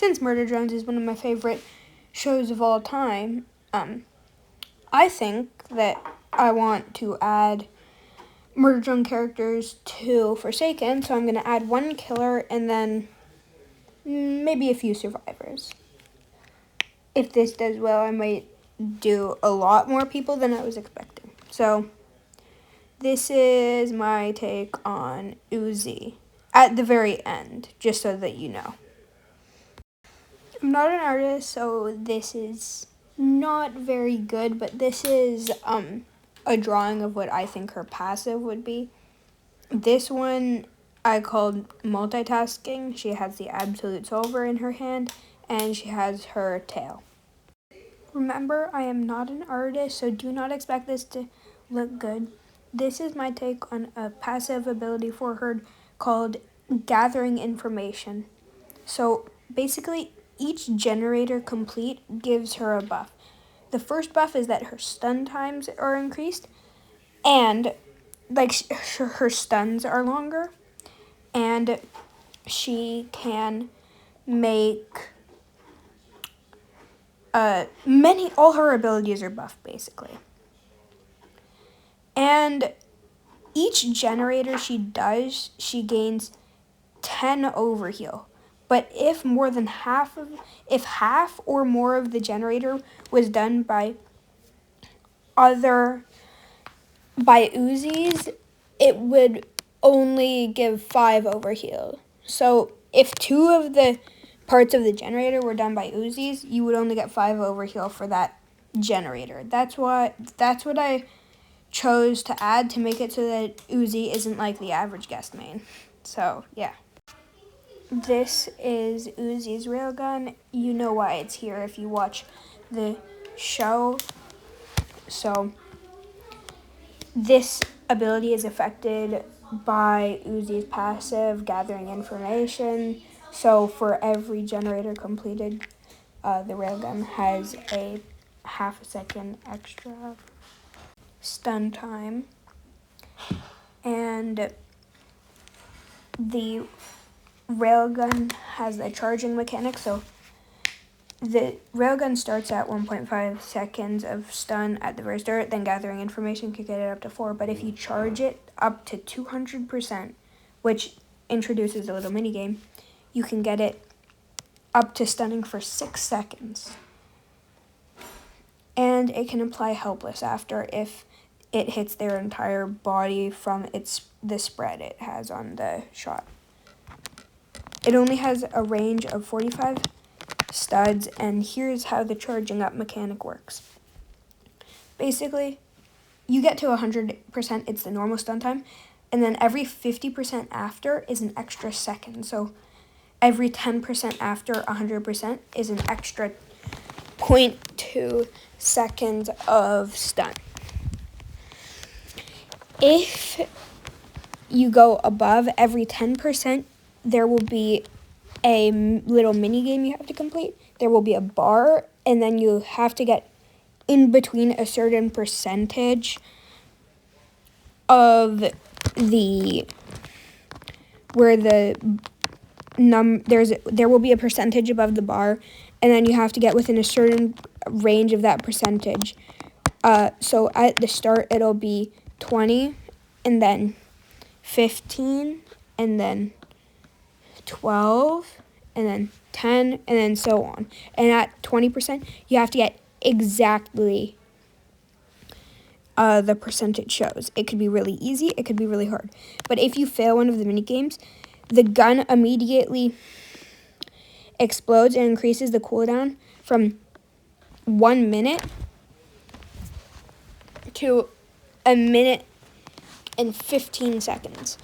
since Murder Drones is one of my favorite shows of all time, I think that I want to add Murder Drone characters to Forsaken, so I'm going to add one killer and then maybe a few survivors. If this does well, I might do a lot more people than I was expecting. So this is my take on Uzi at the very end, just so that you know. I'm not an artist, so this is not very good, but this is a drawing of what I think her passive would be. This one I called multitasking. She has the Absolute Solver in her hand, and she has her tail. Remember, I am not an artist, so do not expect this to look good. This is my take on a passive ability for her called Gathering Information. So basically, each generator complete gives her a buff. The first buff is that her stun times are increased, and her stuns are longer, and she can make all her abilities are buffed basically. And each generator she does, she gains 10 overheal. But if half or more of the generator was done by Uzis, it would only give 5 overheal. So if 2 of the parts of the generator were done by Uzis, you would only get 5 overheal for that generator. That's what I chose to add to make it so that Uzi isn't like the average guest main. So yeah. This is Uzi's railgun. You know why it's here if you watch the show. So this ability is affected by Uzi's passive, Gathering Information. So for every generator completed, the railgun has a half a second extra stun time. And the railgun has a charging mechanic, so the railgun starts at 1.5 seconds of stun at the very start, then Gathering Information can get it up to 4, but if you charge it up to 200%, which introduces a little minigame, you can get it up to stunning for 6 seconds. And it can apply Helpless after if it hits their entire body from the spread it has on the shot. It only has a range of 45 studs, and here's how the charging up mechanic works. Basically, you get to 100%, it's the normal stun time, and then every 50% after is an extra second. So every 10% after 100% is an extra 0.2 seconds of stun. If you go above every 10%, there will be a little mini game you have to complete. There will be a bar, and then you have to get in between a certain percentage of there will be a percentage above the bar, and then you have to get within a certain range of that percentage. So at the start it'll be 20, and then 15, and then 12, and then 10, and then so on. And at 20%, you have to get exactly the percentage shows. It could be really easy, it could be really hard. But if you fail one of the mini games, the gun immediately explodes and increases the cooldown from 1 minute to 1 minute and 15 seconds.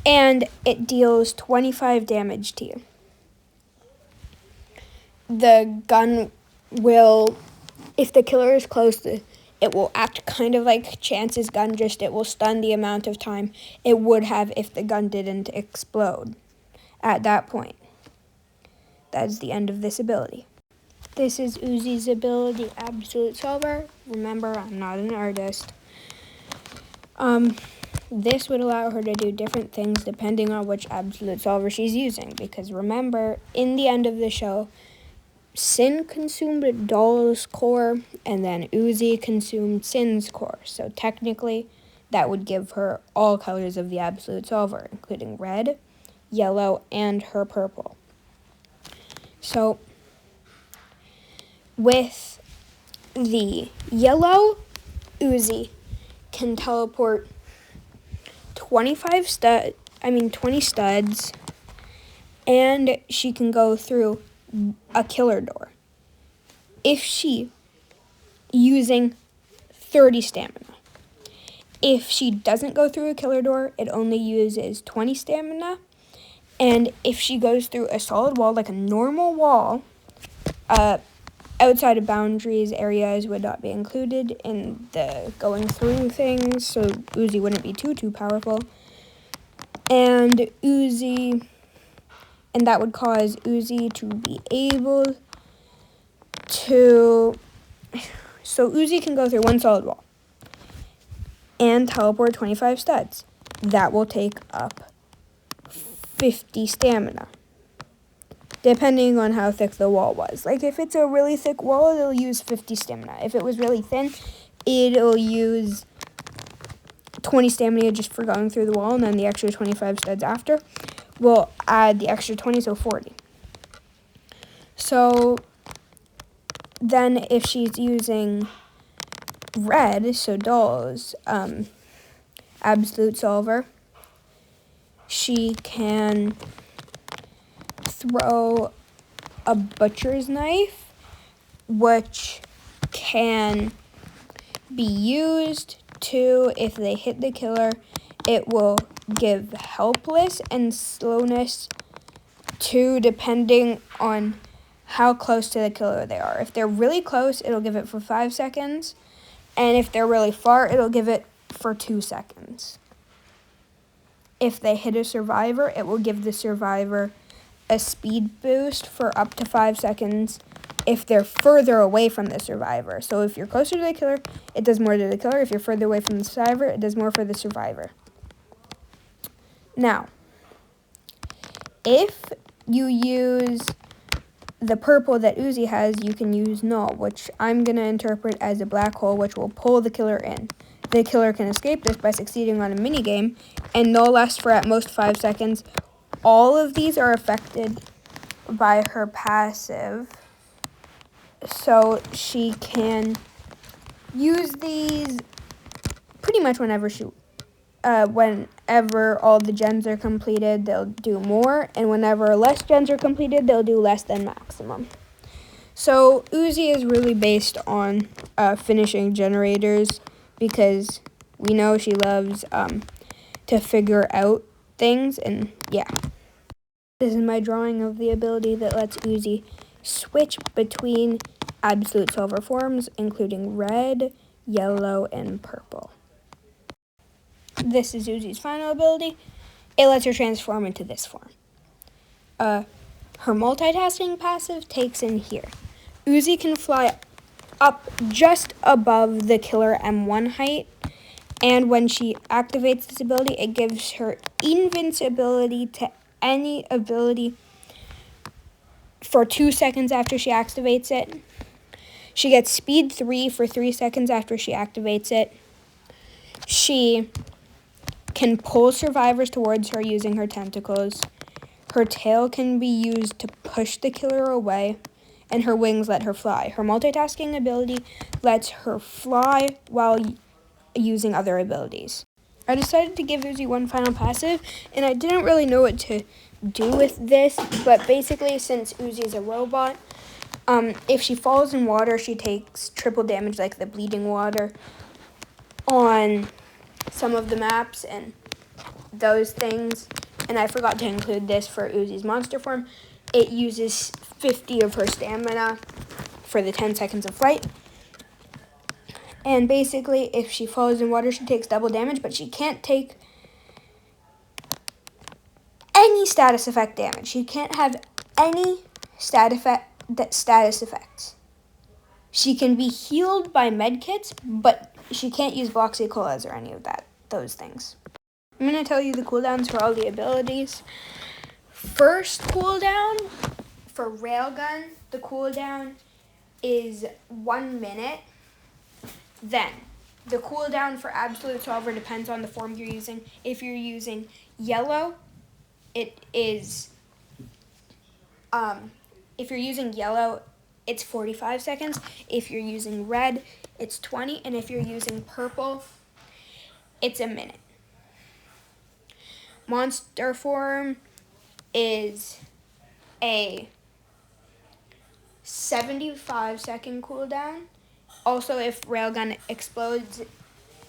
And it deals 25 damage to you. The gun will, if the killer is close, it will act kind of like Chance's gun, just it will stun the amount of time it would have if the gun didn't explode at that point. That is the end of this ability. This is Uzi's ability, Absolute Solver. Remember, I'm not an artist. this would allow her to do different things depending on which absolute solver she's using. Because remember, in the end of the show, Sin consumed Doll's core, and then Uzi consumed Sin's core. So technically, that would give her all colors of the absolute solver, including red, yellow, and her purple. So with the yellow, Uzi can teleport 20 studs, and she can go through a killer door if she using 30 stamina. If she doesn't go through a killer door, it only uses 20 stamina. And if she goes through a solid wall, like a normal wall, outside of boundaries, areas would not be included in the going through things, so Uzi wouldn't be too powerful. And that would cause Uzi to be able to... So Uzi can go through one solid wall and teleport 25 studs. That will take up 50 stamina, depending on how thick the wall was. Like, if it's a really thick wall, it'll use 50 stamina. If it was really thin, it'll use 20 stamina just for going through the wall, and then the extra 25 studs after will add the extra 20, so 40. So then if she's using red, so Doll's absolute solver, she can throw a butcher's knife, which can be used to, if they hit the killer, it will give helpless and slowness to, depending on how close to the killer they are. If they're really close, it'll give it for 5 seconds, and if they're really far, it'll give it for 2 seconds. If they hit a survivor, it will give the survivor a speed boost for up to 5 seconds if they're further away from the survivor. So if you're closer to the killer, it does more to the killer. If you're further away from the survivor, it does more for the survivor. Now, if you use the purple that Uzi has, you can use Null, which I'm going to interpret as a black hole, which will pull the killer in. The killer can escape this by succeeding on a minigame, and Null lasts for at most 5 seconds. All of these are affected by her passive, so she can use these pretty much whenever all the gens are completed, they'll do more, and whenever less gens are completed, they'll do less than maximum. So Uzi is really based on finishing generators, because we know she loves to figure out things, and yeah. This is my drawing of the ability that lets Uzi switch between absolute solver forms, including red, yellow, and purple. This is Uzi's final ability. It lets her transform into this form. Her multitasking passive takes in here. Uzi can fly up just above the killer M1 height, and when she activates this ability, it gives her invincibility to any ability for 2 seconds after she activates it. She gets speed 3 for 3 seconds after she activates it. She can pull survivors towards her using her tentacles. Her tail can be used to push the killer away, and her wings let her fly. Her multitasking ability lets her fly while using other abilities. I decided to give Uzi one final passive, and I didn't really know what to do with this, but basically, since Uzi is a robot, if she falls in water, she takes triple damage, like the bleeding water, on some of the maps and those things. And I forgot to include this for Uzi's monster form. It uses 50 of her stamina for the 10 seconds of flight. And basically, if she falls in water, she takes double damage, but she can't take any status effect damage. She can't have any status effects. She can be healed by medkits, but she can't use Voxy Colas or any of those things. I'm going to tell you the cooldowns for all the abilities. First cooldown for Railgun, the cooldown is 1 minute. Then, the cooldown for Absolute Solver depends on the form you're using. If you're using yellow, it's 45 seconds. If you're using red, it's 20. And if you're using purple, it's a minute. Monster form is a 75-second cooldown. Also, if Railgun explodes,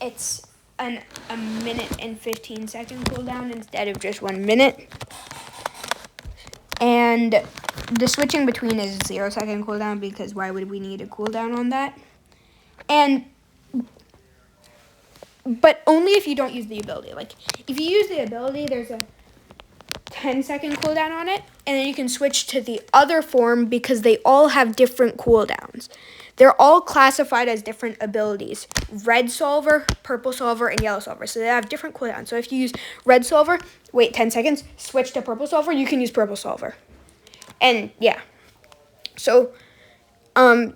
it's a minute and 15-second cooldown instead of just 1 minute. And the switching between is 0-second cooldown, because why would we need a cooldown on that? But only if you don't use the ability. Like, if you use the ability, there's a 10-second cooldown on it, and then you can switch to the other form because they all have different cooldowns. They're all classified as different abilities. Red Solver, Purple Solver, and Yellow Solver. So they have different cooldowns. So if you use Red Solver, wait 10 seconds, switch to Purple Solver, you can use Purple Solver. And yeah. So, I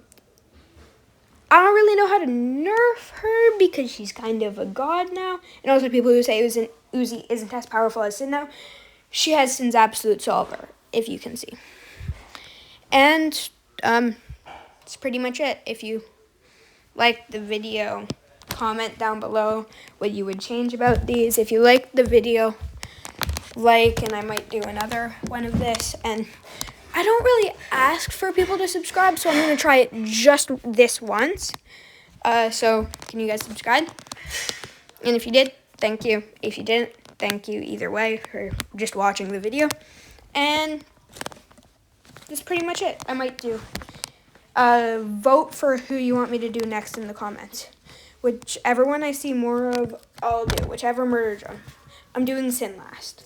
don't really know how to nerf her because she's kind of a god now. And also people who say Uzi isn't as powerful as Sin now. She has Sin's Absolute Solver, if you can see. And that's pretty much it. If you like the video, comment down below what you would change about these. If you like the video, and I might do another one of this. And I don't really ask for people to subscribe, so I'm going to try it just this once. So can you guys subscribe? And if you did, thank you. If you didn't, thank you either way for just watching the video. And that's pretty much it. I might do vote for who you want me to do next in the comments. Whichever one I see more of, I'll do. Whichever murder drone. I'm doing Sin last.